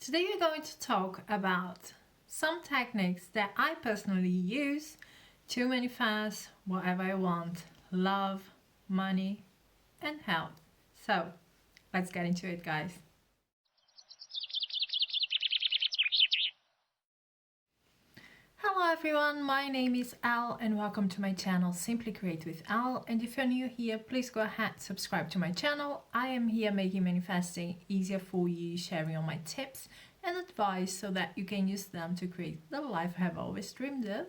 Today we're going to talk about some techniques that I personally use to manifest whatever I want: love, money, and health. So let's get into it, guys. Hello everyone, my name is Al and welcome to my channel Simply Create with Al. And if you're new here, please go ahead, subscribe to my channel. I am here making manifesting easier for you, sharing all my tips and advice so that you can use them to create the life I have always dreamed of.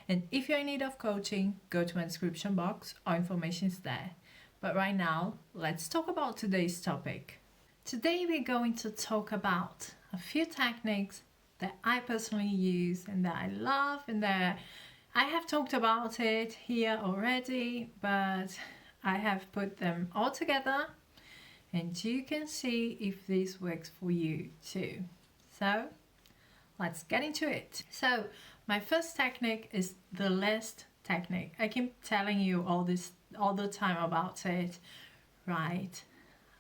And if you're in need of coaching, go to my description box, all information is there. But right now, let's talk about today's topic. Today we're going to talk about a few techniques that I personally use and that I love, and that I have talked about it here already, but I have put them all together and you can see if this works for you too. So let's get into it. So my first technique is the list technique. I keep telling you all the time about it. Write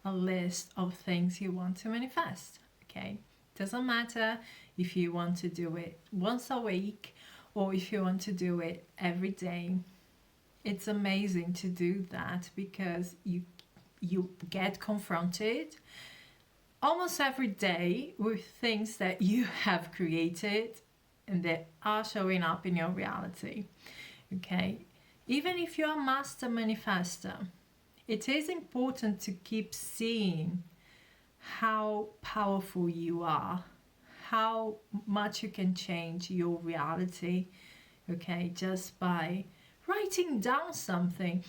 a list of things you want to manifest. Okay, doesn't matter if you want to do it once a week or if you want to do it every day. It's amazing to do that because you get confronted almost every day with things that you have created and that are showing up in your reality. Okay, even if you're a master manifester, it is important to keep seeing how powerful you are, how much you can change your reality, okay, just by writing down something.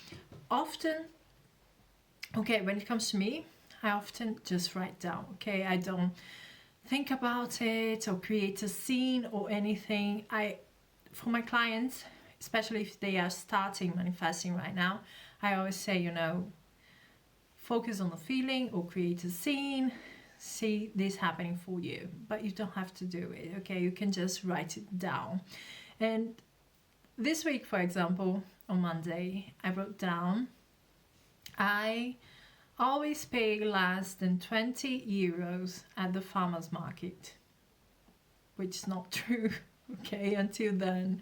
Often, okay, when it comes to me, I often just write down, okay? I don't think about it or create a scene or anything. For my clients, especially if they are starting manifesting right now, I always say, focus on the feeling or create a scene. See this happening for you, but you don't have to do it, okay? You can just write it down. And this week, for example, on Monday, I wrote down, I always pay less than 20 euros at the farmer's market, which is not true, okay, until then,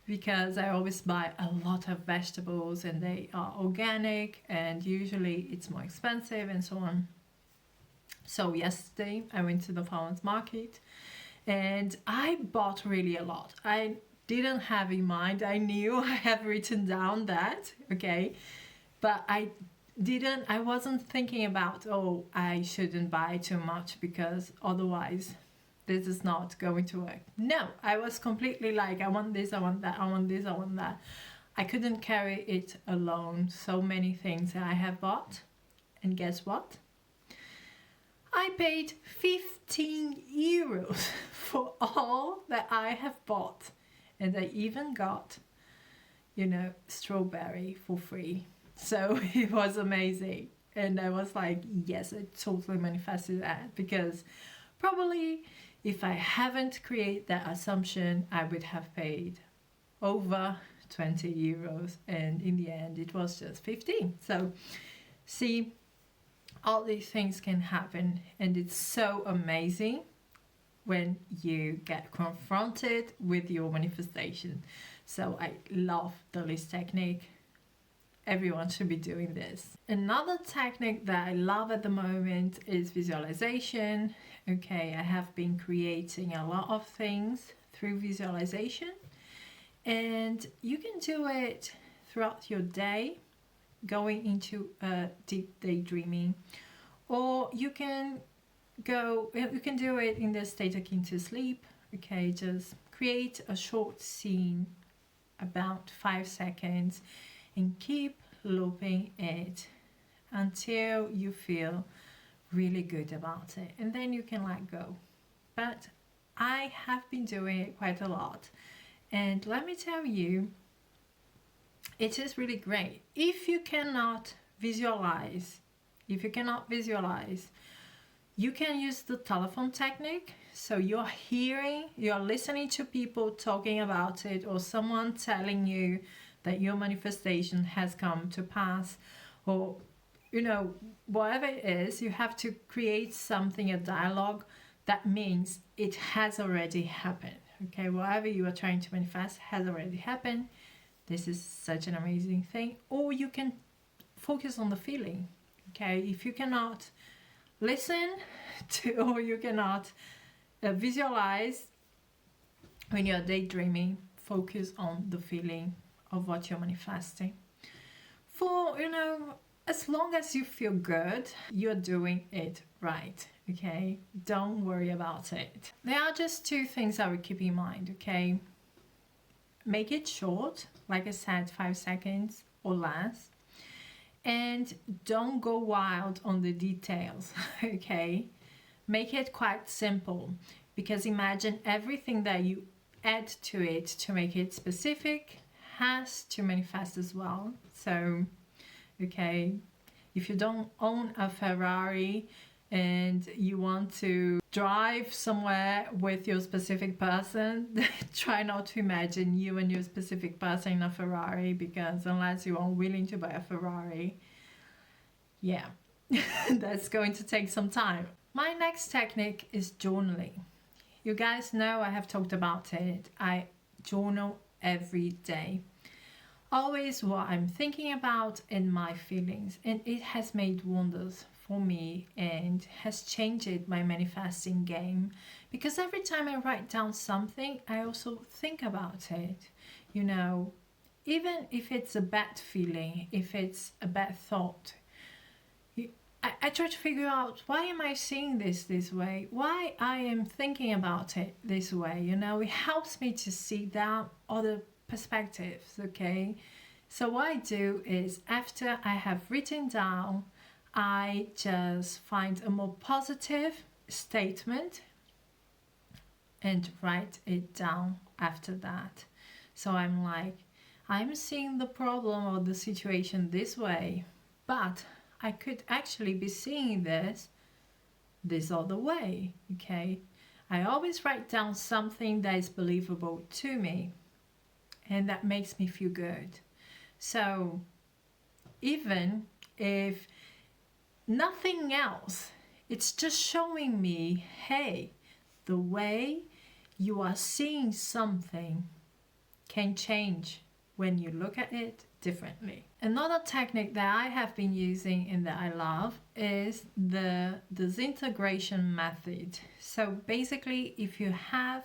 because I always buy a lot of vegetables and they are organic and usually it's more expensive and so on. So yesterday I went to the farmer's market and I bought really a lot. I didn't have in mind, I knew I have written down that, okay, but I wasn't thinking about, oh, I shouldn't buy too much because otherwise this is not going to work. No, I was completely like, I want this, I want that, I want this, I want that. I couldn't carry it alone. So many things that I have bought. And guess what? I paid 15 euros for all that I have bought. And I even got, strawberry for free. So it was amazing. And I was like, yes, I totally manifested that, because probably if I haven't created that assumption, I would have paid over 20 euros. And in the end, it was just 15. So see, all these things can happen. And it's so amazing when you get confronted with your manifestation. So I love the list technique. Everyone should be doing this. Another technique that I love at the moment is visualization. Okay, I have been creating a lot of things through visualization, and you can do it throughout your day, going into deep daydreaming, or you can do it in the state akin to sleep. Okay, just create a short scene, about 5 seconds, and keep looping it until you feel really good about it, and then you can let go. But I have been doing it quite a lot, and let me tell you, it is really great. If you cannot visualize, you can use the telephone technique. So you're listening to people talking about it, or someone telling you that your manifestation has come to pass, or whatever it is. You have to create something, a dialogue that means it has already happened. Okay, whatever you are trying to manifest has already happened. This is such an amazing thing. Or you can focus on the feeling. Okay, if you cannot listen to, or you cannot visualize when you're daydreaming, focus on the feeling of what you're manifesting. For, as long as you feel good, you're doing it right. Okay, don't worry about it. There are just two things I would keep in mind. Okay, make it short, like I said, 5 seconds or less, and don't go wild on the details. Okay, make it quite simple, because imagine everything that you add to it to make it specific has to manifest as well. So, okay, if you don't own a Ferrari and you want to drive somewhere with your specific person, try not to imagine you and your specific person in a Ferrari, because unless you are willing to buy a Ferrari, yeah, that's going to take some time. My next technique is journaling. You guys know I have talked about it. I journal every day. Always what I'm thinking about and my feelings, and it has made wonders for me and has changed my manifesting game, because every time I write down something, I also think about it. Even if it's a bad feeling, if it's a bad thought, I try to figure out, why am I seeing this way? Why I am thinking about it this way? It helps me to see that other perspectives. Okay, so what I do is, after I have written down, I just find a more positive statement and write it down after that. So I'm like, I'm seeing the problem or the situation this way, but I could actually be seeing this other way. Okay, I always write down something that is believable to me, and that makes me feel good. So even if nothing else, it's just showing me, hey, the way you are seeing something can change when you look at it differently. Another technique that I have been using and that I love is the disintegration method. So basically, if you have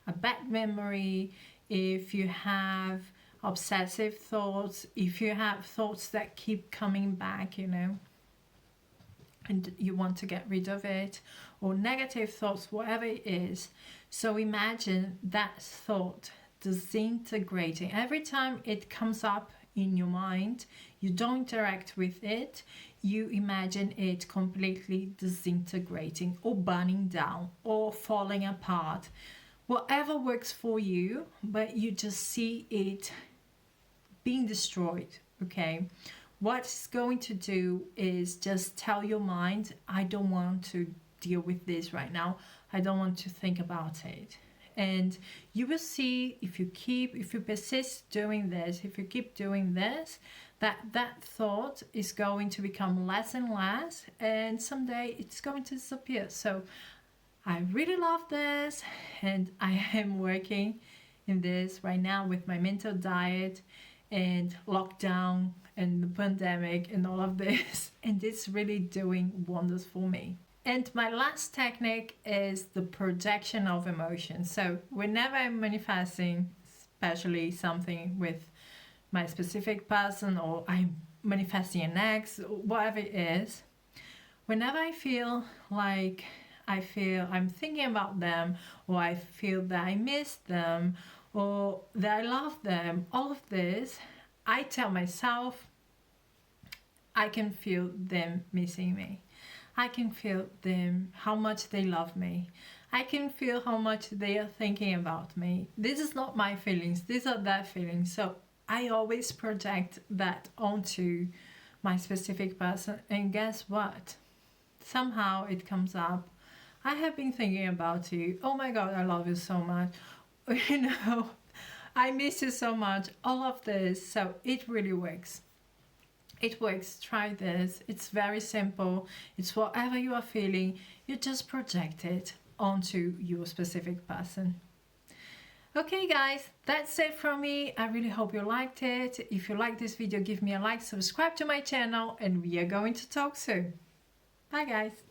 a bad memory, if you have obsessive thoughts, if you have thoughts that keep coming back, and you want to get rid of it, or negative thoughts, whatever it is. So imagine that thought disintegrating. Every time it comes up in your mind, you don't interact with it, you imagine it completely disintegrating or burning down or falling apart. Whatever works for you, but you just see it being destroyed. Okay, what it's going to do is just tell your mind, I don't want to deal with this right now, I don't want to think about it. And you will see, if you persist doing this, if you keep doing this, that thought is going to become less and less, and someday it's going to disappear. So I really love this, and I am working in this right now with my mental diet and lockdown and the pandemic and all of this, and it's really doing wonders for me. And my last technique is the projection of emotion. So whenever I'm manifesting, especially something with my specific person, or I'm manifesting an ex, whatever it is, whenever I feel like I'm thinking about them, or I feel that I miss them, or that I love them, all of this, I tell myself, I can feel them missing me. I can feel them, how much they love me. I can feel how much they are thinking about me. This is not my feelings, these are their feelings. So I always project that onto my specific person. And guess what? Somehow it comes up. I have been thinking about you. Oh my God, I love you so much. I miss you so much. All of this. So it really works. It works. Try this. It's very simple. It's whatever you are feeling, you just project it onto your specific person. Okay guys, that's it from me. I really hope you liked it. If you like this video, give me a like, subscribe to my channel, and we are going to talk soon. Bye guys.